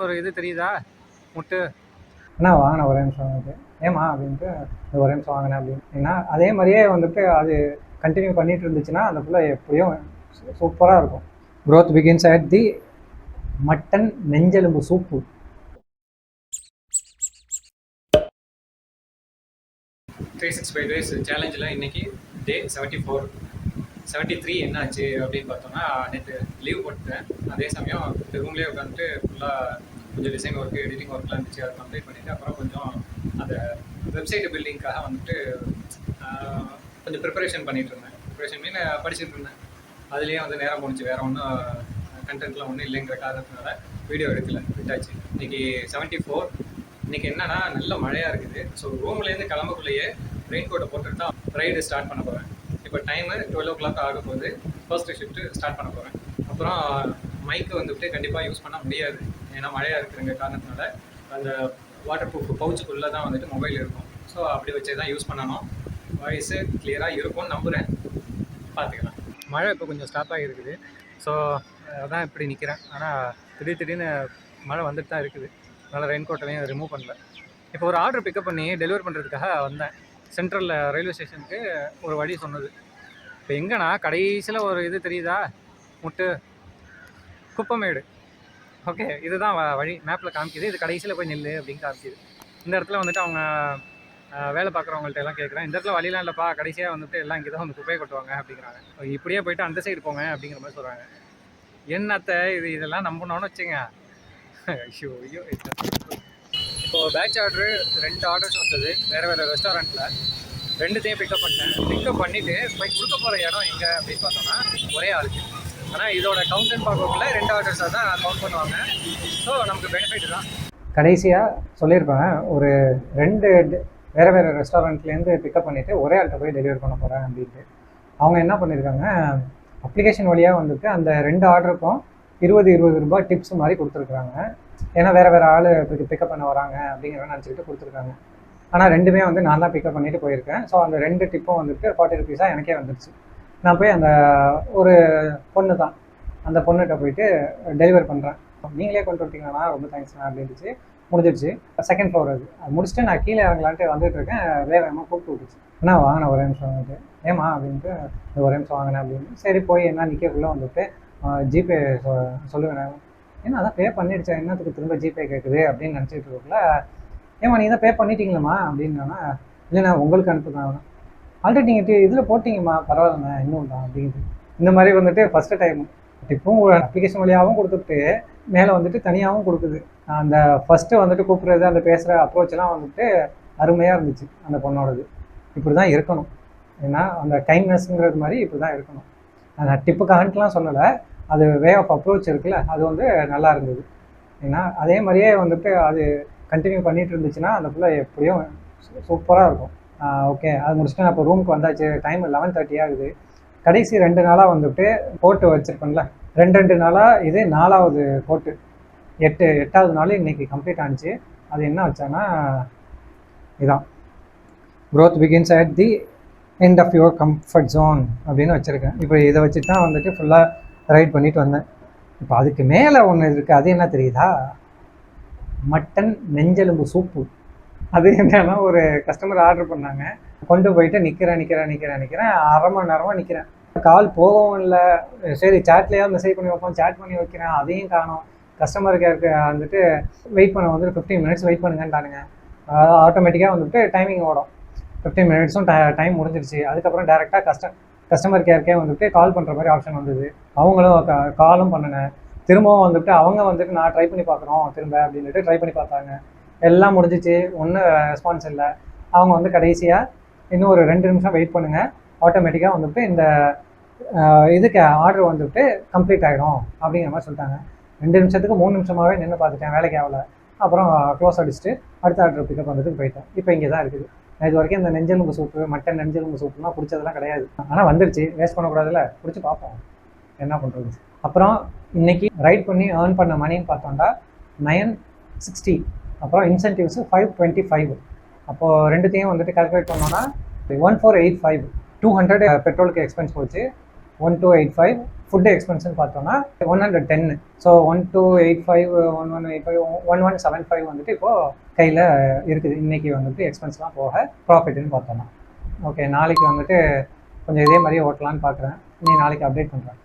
ஒரு இது தெரியுதா முட்டு அண்ணா வாங்கினேன் ஒரே நிமிஷம் வந்துட்டு ஏமா அப்படின்ட்டு ஒரே நிமிஷம் வாங்கினேன் அப்படின்னு ஏன்னா அதே மாதிரியே வந்துட்டு அது கண்டினியூ பண்ணிட்டு இருந்துச்சுன்னா அந்த பிள்ளை எப்படியும் சூப்பராக இருக்கும். growth begins at the mutton நெஞ்செலும்பு சூப்பு. 365 டேஸ் சேலஞ்சில் இன்னைக்கு டே 73 என்னாச்சு அப்படின்னு பார்த்தோம்னா நேற்று லீவ் போட்டுட்டேன். அதே சமயம் ரூம்லேயே உட்காந்துட்டு ஃபுல்லாக கொஞ்சம் டிசைன் ஒர்க்கு எடிட்டிங் ஒர்க்லாம் இருந்துச்சு, அதை கம்ப்ளீட் பண்ணிவிட்டு அப்புறம் கொஞ்சம் அந்த வெப்சைட் பில்டிங்காக வந்துட்டு கொஞ்சம் ப்ரிப்பரேஷன் பண்ணிகிட்டு இருந்தேன். ப்ரிப்பரேஷன் மீன் படிச்சுட்டு இருந்தேன். அதுலேயே வந்து நேரம் போணுச்சு, வேறு ஒன்றும் கண்டென்ட்லாம் ஒன்றும் இல்லைங்கிற காரணத்தினால வீடியோ எடுக்கல, விட்டாச்சு. இன்றைக்கி 74. இன்றைக்கி என்னன்னா நல்ல மழையாக இருக்குது. ஸோ ரூம்லேருந்து கிளம்பக்குள்ளேயே ரெயின் கோட்டை போட்டுட்டு தான் ரைடு ஸ்டார்ட் பண்ண போகிறேன். இப்போ டைமு 12 o'clock ஆக போகுது. ஃபர்ஸ்ட் ஷிஃப்ட்டு ஸ்டார்ட் பண்ண போகிறேன். அப்புறம் மைக்கு வந்துட்டு கண்டிப்பாக யூஸ் பண்ண முடியாது, ஏன்னா மழையாக இருக்கிற காரணத்தினால அந்த வாட்டர் ப்ரூஃப் பவுச்சுக்குள்ளே தான் வந்துட்டு மொபைல் இருக்கும். ஸோ அப்படி வச்சே தான் யூஸ் பண்ணணும். வாய்ஸு கிளியராக இருக்கும்னு நம்புகிறேன், பார்த்துக்கலாம். மழை இப்போ கொஞ்சம் ஸ்டாப் ஆகிருக்குது. ஸோ அதான் இப்படி நிற்கிறேன். ஆனால் திடீர்னு மழை வந்துட்டு தான் இருக்குது. அதனால் ரெயின் கோட்டையும் ரிமூவ் பண்ணல. இப்போ ஒரு ஆர்டர் பிக்கப் பண்ணி டெலிவரி பண்ணுறதுக்காக வந்தேன். சென்ட்ரல் ரயில்வே ஸ்டேஷனுக்கு ஒரு வழி சொன்னது. இப்போ எங்கன்னா கடைசியில் ஒரு இது தெரியுதா முட்டு குப்பமேடு. ஓகே, இதுதான் வழி மேப்பில் காமிக்குது. இது கடைசியில் போய் நெல் அப்படின்னு காமிக்குது. இந்த இடத்துல வந்துட்டு அவங்க வேலை பார்க்குறவங்கள்ட்ட எல்லாம் கேட்குறேன், இந்த இடத்துல வழிலாம் இல்லைப்பா, கடைசியாக வந்துட்டு எல்லாம் இங்கே தான் வந்து குப்பையை கொட்டுவாங்க அப்படிங்கிறாங்க. இப்படியே போயிட்டு அந்த சைடு போங்க அப்படிங்கிற மாதிரி சொல்கிறாங்க. என்னத்தை இதெல்லாம் நம்பணும்னு வச்சுங்க. ஐயோ ஐயோ. இப்போது பேட்ச் ஆர்டரு 2 ஆர்டர்ஸ் வந்தது வேறு ரெஸ்டாரண்ட்டில். 2த்தையும் பிக்கப் பண்ணிட்டேன். பிக்கப் பண்ணிவிட்டு போய் கொடுக்க போகிற இடம் எங்கே அப்படின்னு பார்த்தோம்னா ஒரே ஆளுக்கு. ஆனால் இதோட கவுண்டன் பார்க்கக்குள்ள 2 ஆர்டர்ஸாக தான் கவுண்ட் பண்ணுவாங்க. ஸோ நமக்கு பெனிஃபிட் தான். கடைசியாக சொல்லியிருப்பேன், ஒரு 2 வேறு ரெஸ்டாரண்ட்லேருந்து பிக்கப் பண்ணிவிட்டு ஒரே ஆள்கிட்ட போய் டெலிவரி பண்ண போகிறேன் அப்படின்ட்டு. அவங்க என்ன பண்ணியிருக்காங்க, அப்ளிகேஷன் வழியாக வந்துட்டு அந்த 2 ஆர்டருக்கும் 20 ரூபாய் டிப்ஸ் மாதிரி கொடுத்துருக்குறாங்க. ஏன்னா வேறு ஆள் பிக்கப் பண்ண வராங்க அப்படிங்கிற நினச்சிக்கிட்டு கொடுத்துருக்காங்க. ஆனால் 2மே வந்து நான் தான் பிக்கப் பண்ணிவிட்டு போயிருக்கேன். ஸோ அந்த 2 டிப்பும் வந்துட்டு 40 rupees எனக்கே வந்துடுச்சு. நான் போய் அந்த ஒரு பொண்ணு தான், அந்த பொண்ணுகிட்ட போயிட்டு டெலிவரி பண்ணுறேன். நீங்களே கொண்டு வந்துட்டீங்கண்ணா, ரொம்ப தேங்க்ஸ்ண்ணா அப்படின்ட்டுச்சு. முடிஞ்சிடுச்சு. செகண்ட் ஃப்ளோர் அது முடிச்சுட்டு நான் கீழே இறங்கலான்ட்டு வந்துட்டு இருக்கேன். வேகமாக கூப்பிட்டு விட்டுச்சு. அண்ணா வாங்கினேன் ஒரே நிமிஷம் வந்துட்டு ஏமா அப்படின்ட்டு ஒரே நிமிஷம் வாங்கினேன் அப்படின்னு. சரி போய் என்ன நிற்கக்குள்ளே வந்துட்டு ஜிபே சொல்லுவேன். ஏன்னா அதான் பே பண்ணிடுச்சா, என்னத்துக்கு திரும்ப ஜிபே கேட்குது அப்படின்னு நினச்சிட்டு இருக்கக்குள்ள, ஏமா நீ தான் பே பண்ணிட்டீங்களம்மா அப்படின்னா, இல்லைண்ணா உங்களுக்கு அனுப்புதான். ஆல்ரெடி நீங்கள் இதில் போட்டிங்கம்மா, பரவாயில்லண்ணா இன்னும் தான் அப்படிங்குது. இந்த மாதிரி வந்துட்டு ஃபஸ்ட்டு டைம் டிப்பும் அப்ளிகேஷன் வழியாகவும் கொடுத்துட்டு மேலே வந்துட்டு தனியாகவும் கொடுக்குது. அந்த ஃபஸ்ட்டு வந்துட்டு கூப்பிட்றது, அந்த பேசுகிற அப்ரோச்செல்லாம் வந்துட்டு அருமையாக இருந்துச்சு அந்த பொண்ணோடது. இப்படி தான் இருக்கணும். ஏன்னா அந்த கைண்ட்னஸ்ங்கிறது மாதிரி இப்படி தான் இருக்கணும். அந்த டிப்புக்காகலாம் சொல்லலை, அது வே ஆஃப் அப்ரோச் இருக்குல்ல, அது வந்து நல்லா இருந்தது. ஏன்னா அதே மாதிரியே வந்துட்டு அது கண்டினியூ பண்ணிகிட்டு இருந்துச்சுன்னா அந்த பிள்ளை எப்படியும் சூப்பராக இருக்கும். ஓகே, அது முடிச்சுட்டு நான் இப்போ ரூமுக்கு வந்தாச்சு. டைம் 11:30 ஆகுது. கடைசி 2 நாளாக வந்துட்டு கோட்டு வச்சுருப்பேன்ல, 2 நாளாக இது 4வது கோட்டு. 8வது நாள் இன்றைக்கி கம்ப்ளீட் ஆனிச்சு. அது என்ன வச்சான்னா இதான், growth begins at the end of your comfort zone அப்படின்னு வச்சுருக்கேன். இப்போ இதை வச்சு தான் வந்துட்டு ஃபுல்லாக ரைட் பண்ணிட்டு வந்தேன். இப்போ அதுக்கு மேலே ஒன்று இருக்குது, அது என்ன தெரியுதா, மட்டன் நெஞ்செலும்பு சூப்பு. அது என்னன்னா, ஒரு கஸ்டமர் ஆர்டர் பண்ணாங்க, கொண்டு போயிட்டு நிற்கிறேன் 1/2 மணி நேரமாக நிற்கிறேன். கால் போகவும் இல்லை. சரி சேட்லேயாவது மெசேஜ் பண்ணி வைப்போம், சேட் பண்ணி வைக்கிறேன், அதையும் காணும். கஸ்டமர் கேருக்கு வந்துட்டு வெயிட் பண்ண வந்துட்டு 15 minutes வெயிட் பண்ணுங்கன்ட்டானுங்க. ஆட்டோமேட்டிக்காக வந்துட்டு டைமிங் ஓடும். 15 minutes டைம் முடிஞ்சிருச்சு. அதுக்கப்புறம் டேரெக்டாக கஸ்டமர் கேருக்கே வந்துட்டு கால் பண்ணுற மாதிரி ஆப்ஷன் வந்தது. அவங்களும் காலும் பண்ணினேன். திரும்பவும் வந்துட்டு அவங்க வந்துட்டு நான் ட்ரை பண்ணி பார்க்குறோம் திரும்ப அப்படின்ட்டு ட்ரை பண்ணி பார்த்தாங்க. எல்லாம் முடிஞ்சிச்சு, ஒன்றும் ரெஸ்பான்ஸ் இல்லை. அவங்க வந்து கடைசியாக இன்னும் ஒரு 2 நிமிஷம் வெயிட் பண்ணுங்கள், ஆட்டோமேட்டிக்காக வந்துட்டு இந்த இதுக்கு ஆர்டர் வந்துட்டு கம்ப்ளீட் ஆகிடும் அப்படிங்கிற மாதிரி சொல்லிட்டாங்க. 2 நிமிஷத்துக்கு 3 நிமிஷமாகவே நின்று பார்த்துட்டேன், வேலைக்கு ஆகலை. அப்புறம் க்ளோஸ் அடிச்சுட்டு அடுத்த ஆர்டர் பிக்கப் வந்துட்டு போயிட்டேன். இப்போ இங்கே தான் இருக்குது. இது வரைக்கும் இந்த நெஞ்செலும்பு சூப்பு, மட்டன் நெஞ்செலும்பு சூப்புலாம் பிடிச்சதெல்லாம் கிடையாது. ஆனால் வந்துருச்சு, வேஸ்ட் பண்ணக்கூடாதுல்ல, பிடிச்சி பார்ப்போம் என்ன பண்ணுறது. அப்புறம் இன்றைக்கி ரைட் பண்ணி ஏர்ன் பண்ண மணின்னு பார்த்தோம்னா 960. அப்புறம் இன்சென்டிவ்ஸ் 525. அப்போது 2த்தையும் வந்துட்டு கால்குலேட் பண்ணோன்னா 1485. 200 பெட்ரோலுக்கு எக்ஸ்பென்ஸ் போச்சு. 1285 ஃபுட்டு எக்ஸ்பென்ஸ்னு பார்த்தோன்னா 110. ஸோ 1285 1185 1175 வந்துட்டு இப்போது கையில் இருக்குது இன்றைக்கி வந்துட்டு எக்ஸ்பென்ஸ்லாம் போக ப்ராஃபிட்னு பார்த்தோன்னா. ஓகே, நாளைக்கு வந்துட்டு கொஞ்சம் இதே மாதிரியே ஓட்டலான்னு பார்க்குறேன். நீ நாளைக்கு அப்டேட் பண்ணுறேன்.